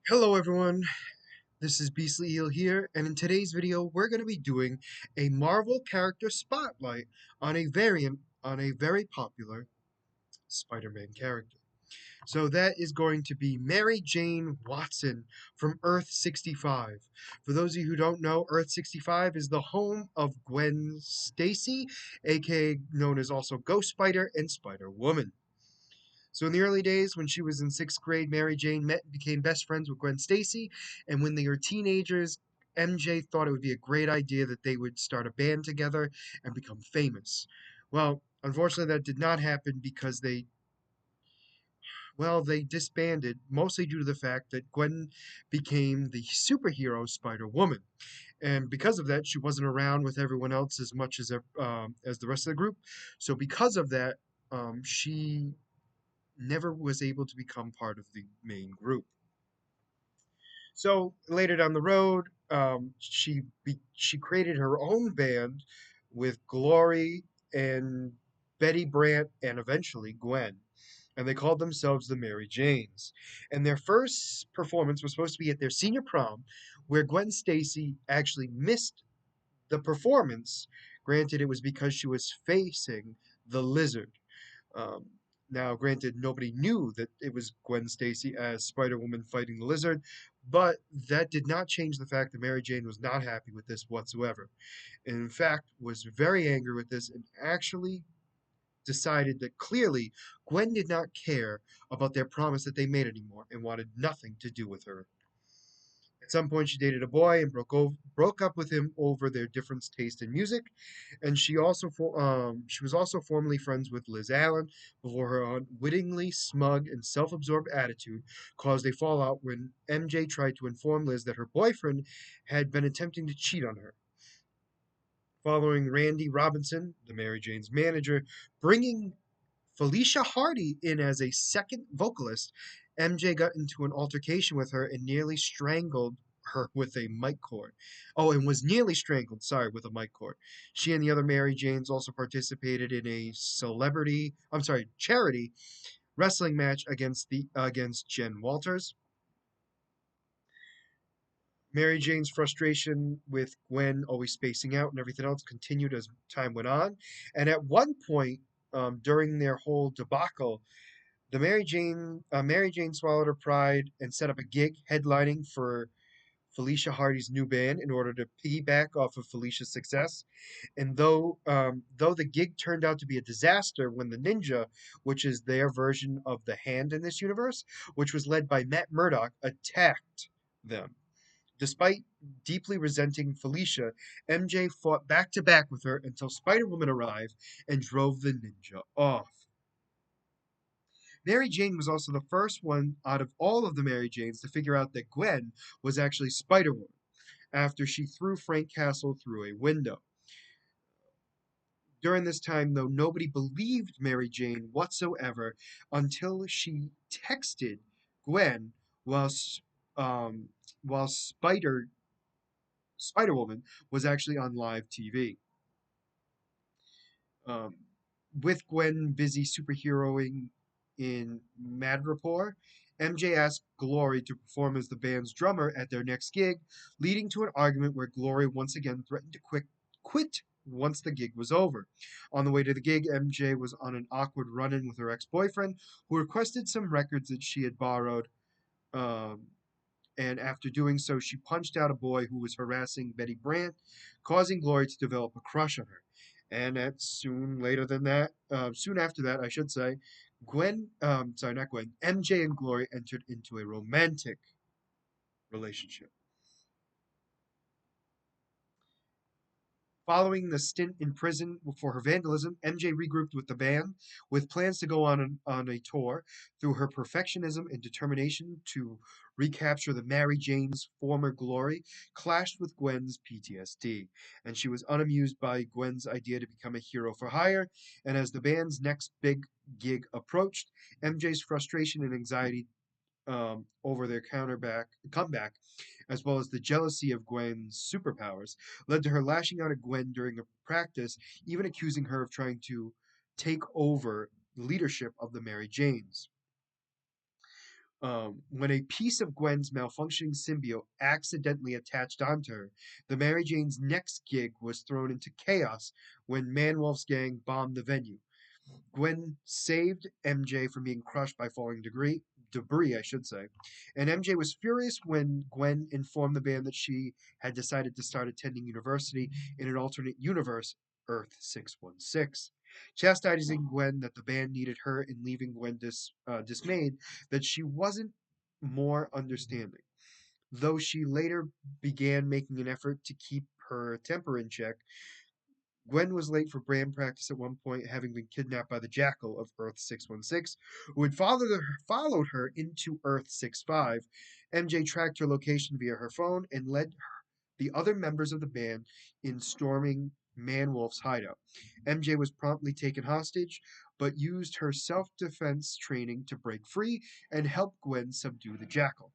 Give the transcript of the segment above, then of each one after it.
Hello everyone, this is Beastly Eel here, and in today's video we're going to be doing a Marvel character spotlight on a variant on a very popular Spider-Man character. So that is going to be Mary Jane Watson from Earth 65. For those of you who don't know, Earth 65 is the home of Gwen Stacy, aka known as also Ghost Spider and Spider-Woman. So in the early days, when she was in sixth grade, Mary Jane met and became best friends with Gwen Stacy. And when they were teenagers, MJ thought it would be a great idea that they would start a band together and become famous. Well, unfortunately, that did not happen because they disbanded, mostly due to the fact that Gwen became the superhero Spider Woman. And because of that, she wasn't around with everyone else as much as the rest of the group. So because of that, she never was able to become part of the main group. So later down the road, she created her own band with Glory and Betty Brant and eventually Gwen, and they called themselves the Mary Janes. And their first performance was supposed to be at their senior prom, where Gwen Stacy actually missed the performance. Granted, it was because she was facing the Lizard. Um, Now, granted, nobody knew that it was Gwen Stacy as Spider Woman fighting the Lizard, but that did not change the fact that Mary Jane was not happy with this whatsoever. And in fact, was very angry with this and actually decided that clearly Gwen did not care about their promise that they made anymore and wanted nothing to do with her. At some point, she dated a boy and broke up with him over their different taste in music. And she was also formerly friends with Liz Allen before her unwittingly smug and self-absorbed attitude caused a fallout when MJ tried to inform Liz that her boyfriend had been attempting to cheat on her. Following Randy Robinson, the Mary Jane's manager, bringing Felicia Hardy in as a second vocalist, MJ got into an altercation with her and nearly strangled her with a mic cord. Oh, and was nearly strangled, sorry, with a mic cord. She and the other Mary Janes also participated in a charity wrestling match against Jen Walters. Mary Jane's frustration with Gwen always spacing out and everything else continued as time went on. And at one point, during their whole debacle, Mary Jane swallowed her pride and set up a gig headlining for Felicia Hardy's new band in order to piggyback off of Felicia's success. And though the gig turned out to be a disaster when the Ninja, which is their version of the Hand in this universe, which was led by Matt Murdock, attacked them. Despite deeply resenting Felicia, MJ fought back to back with her until Spider Woman arrived and drove the Ninja off. Mary Jane was also the first one out of all of the Mary Janes to figure out that Gwen was actually Spider Woman after she threw Frank Castle through a window. During this time, though, nobody believed Mary Jane whatsoever until she texted Gwen while um, while Spider Woman was actually on live TV. Um, with Gwen busy superheroing in Madripoor, MJ asked Glory to perform as the band's drummer at their next gig, leading to an argument where Glory once again threatened to quit once the gig was over. On the way to the gig, MJ was on an awkward run in with her ex boyfriend, who requested some records that she had borrowed. Um, and after doing so, she punched out a boy who was harassing Betty Brant, causing Glory to develop a crush on her. And soon after that, I should say, not Gwen, MJ and Glory entered into a romantic relationship. Following the stint in prison for her vandalism, MJ regrouped with the band with plans to go on a tour. Through her perfectionism and determination to recapture the Mary Jane's former glory, clashed with Gwen's PTSD, and she was unamused by Gwen's idea to become a hero for hire. And as the band's next big gig approached, MJ's frustration and anxiety over their comeback, as well as the jealousy of Gwen's superpowers, led to her lashing out at Gwen during a practice, even accusing her of trying to take over the leadership of the Mary Janes. When a piece of Gwen's malfunctioning symbiote accidentally attached onto her, the Mary Jane's next gig was thrown into chaos when Manwolf's gang bombed the venue. Gwen saved MJ from being crushed by falling debris, I should say. And MJ was furious when Gwen informed the band that she had decided to start attending university in an alternate universe, Earth 616. Chastising Gwen that the band needed her and leaving Gwen dismayed that she wasn't more understanding. Though she later began making an effort to keep her temper in check, Gwen was late for band practice at one point, having been kidnapped by the Jackal of Earth 616, who had followed her into Earth 65. MJ tracked her location via her phone and led the other members of the band in storming Manwolf's hideout. MJ was promptly taken hostage, but used her self defense training to break free and help Gwen subdue the Jackal.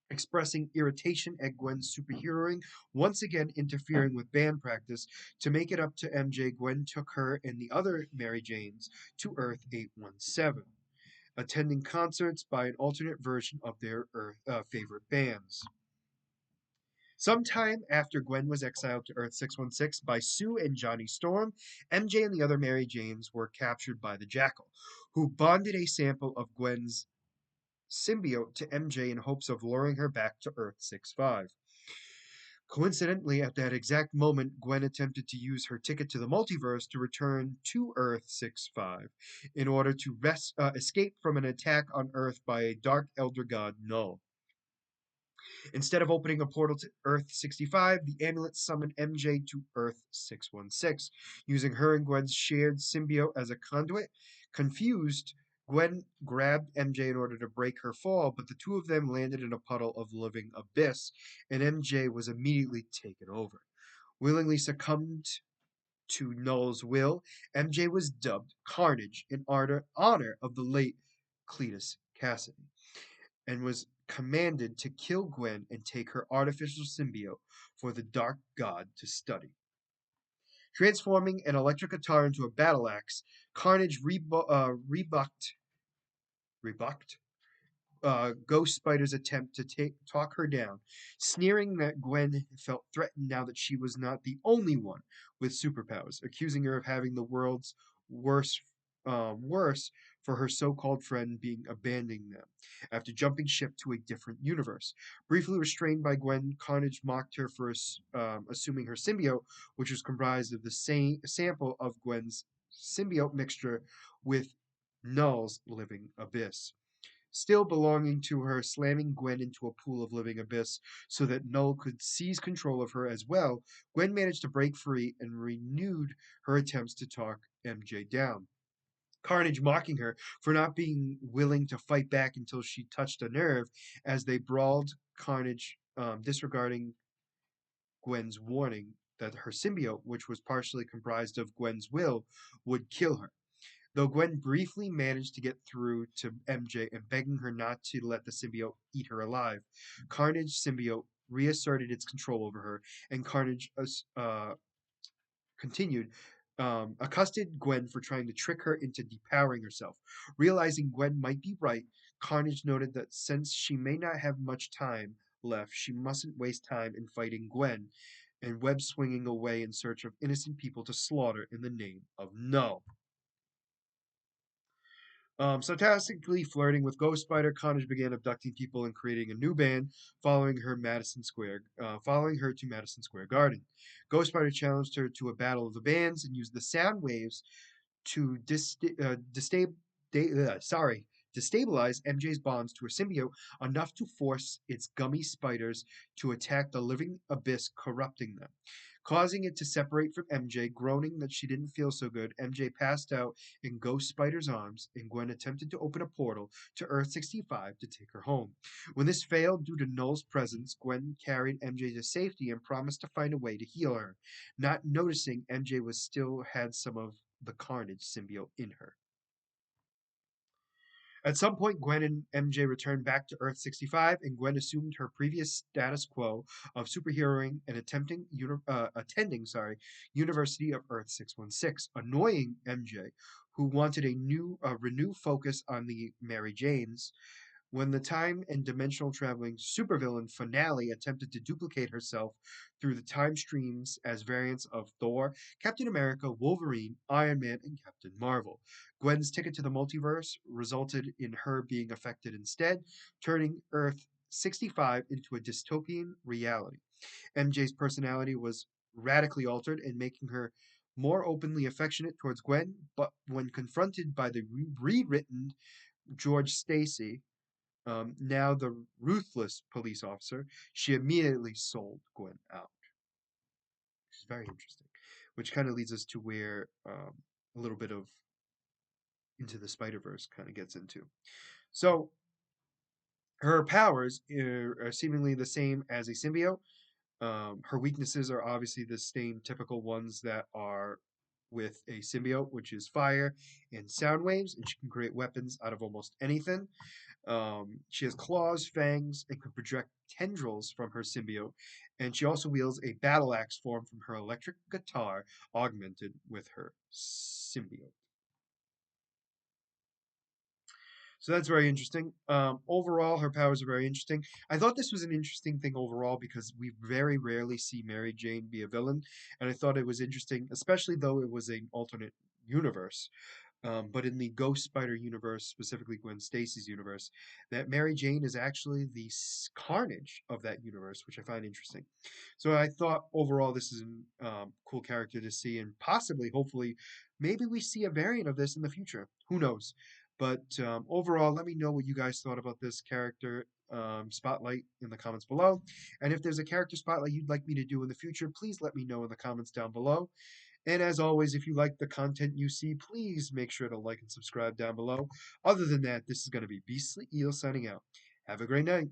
Expressing irritation at Gwen's superheroing, once again interfering with band practice. To make it up to MJ, Gwen took her and the other Mary Janes to Earth 817, attending concerts by an alternate version of their favorite bands. Sometime after Gwen was exiled to Earth 616 by Sue and Johnny Storm, MJ and the other Mary Janes were captured by the Jackal, who bonded a sample of Gwen's symbiote to MJ in hopes of luring her back to Earth 65. Coincidentally, at that exact moment, Gwen attempted to use her ticket to the multiverse to return to Earth 65 in order to escape from an attack on Earth by a dark elder god, Null. Instead of opening a portal to Earth 65, the amulet summoned MJ to Earth 616, using her and Gwen's shared symbiote as a conduit. Confused, Gwen grabbed MJ in order to break her fall, but the two of them landed in a puddle of living abyss, and MJ was immediately taken over. Willingly succumbed to Null's will, MJ was dubbed Carnage in honor of the late Cletus Cassidy, and was commanded to kill Gwen and take her artificial symbiote for the Dark God to study. Transforming an electric guitar into a battle axe, Carnage rebucked Ghost Spider's attempt to talk her down, sneering that Gwen felt threatened now that she was not the only one with superpowers, accusing her of having the world's worst worse for her so-called friend being abandoning them after jumping ship to a different universe. Briefly restrained by Gwen, Carnage mocked her for assuming her symbiote, which was comprised of the same sample of Gwen's symbiote mixture with Null's living abyss. Still belonging to her, slamming Gwen into a pool of living abyss so that Null could seize control of her as well, Gwen managed to break free and renewed her attempts to talk MJ down. Carnage mocking her for not being willing to fight back until she touched a nerve as they brawled, Carnage disregarding Gwen's warning that her symbiote, which was partially comprised of Gwen's will, would kill her. Though Gwen briefly managed to get through to MJ and begging her not to let the symbiote eat her alive, Carnage symbiote reasserted its control over her, and Carnage continued, accosted Gwen for trying to trick her into depowering herself. Realizing Gwen might be right, Carnage noted that since she may not have much time left, she mustn't waste time in fighting Gwen, and web swinging away in search of innocent people to slaughter in the name of Null. Sarcastically flirting with Ghost Spider, Carnage began abducting people and creating a new band, following her to Madison Square Garden. Ghost Spider challenged her to a battle of the bands and used the sound waves to destabilize MJ's bonds to her symbiote enough to force its gummy spiders to attack the living abyss, corrupting them. Causing it to separate from MJ, groaning that she didn't feel so good, MJ passed out in Ghost Spider's arms, and Gwen attempted to open a portal to Earth 65 to take her home. When this failed due to Null's presence, Gwen carried MJ to safety and promised to find a way to heal her, not noticing MJ was still had some of the Carnage symbiote in her. At some point, Gwen and MJ returned back to Earth 65, and Gwen assumed her previous status quo of superheroing and attending University of Earth 616, annoying MJ, who wanted a renewed focus on the Mary Janes. When the time and dimensional traveling supervillain Finale attempted to duplicate herself through the time streams as variants of Thor, Captain America, Wolverine, Iron Man, and Captain Marvel. Gwen's ticket to the multiverse resulted in her being affected instead, turning Earth 65 into a dystopian reality. MJ's personality was radically altered and making her more openly affectionate towards Gwen, but when confronted by the rewritten George Stacy, now the ruthless police officer, she immediately sold Gwen out. Which is very interesting. Which kind of leads us to where a little bit of Into the Spider Verse kind of gets into. So her powers are seemingly the same as a symbiote. Her weaknesses are obviously the same typical ones that are with a symbiote, which is fire and sound waves, and she can create weapons out of almost anything. She has claws, fangs, and can project tendrils from her symbiote, and she also wields a battle axe formed from her electric guitar, augmented with her symbiote. So that's very interesting. Overall, her powers are very interesting. I thought this was an interesting thing overall because we very rarely see Mary Jane be a villain, and I thought it was interesting, especially though it was an alternate universe. But in the Ghost Spider universe, specifically Gwen Stacy's universe, that Mary Jane is actually the Carnage of that universe, which I find interesting. So I thought overall this is a cool character to see, and possibly, hopefully, maybe we see a variant of this in the future. Who knows? But overall, let me know what you guys thought about this character spotlight in the comments below. And if there's a character spotlight you'd like me to do in the future, please let me know in the comments down below. And as always, if you like the content you see, please make sure to like and subscribe down below. Other than that, this is going to be Beastly Eel signing out. Have a great night.